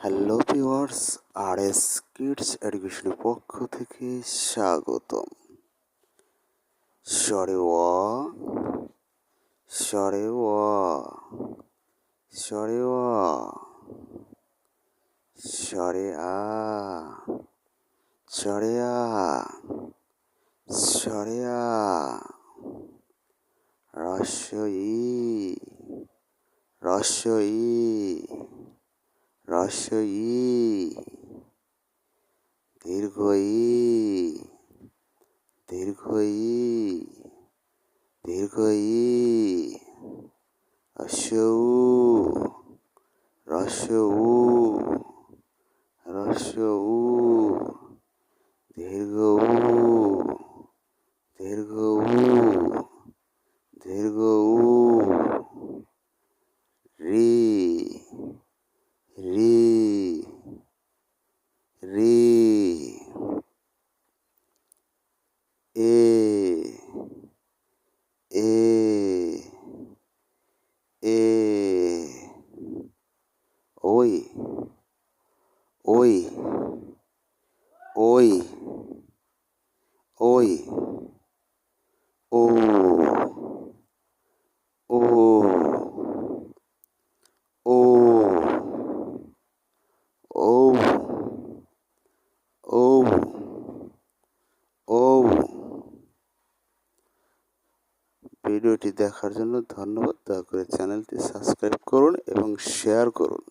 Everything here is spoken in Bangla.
হ্যালো ভিউয়ার্স, আরএস কিডস এডুকেশনের পক্ষ থেকে স্বাগতম। সরে অ, সরে অ, সরে অ, সরে আ, সরে আ, সরে আ, রস্বই ই, রস্বই ই, রস্বই ই, দীর্ঘ ই, দীর্ঘ ই, দীর্ঘ ই, হ্রস্ব উ, হ্রস্ব উ, হ্রস্ব উ, দীর্ঘ উ, দীর্ঘ উ, দীর্ঘ উ, রি, রি, রি, এ, এ, এ, ওই, ওই, ওই, ওই, ও, ও, ও, ও, ও, ও। ভিডিওটি দেখার জন্য ধন্যবাদ। দয়া করে চ্যানেলটি সাবস্ক্রাইব করুন এবং শেয়ার করুন।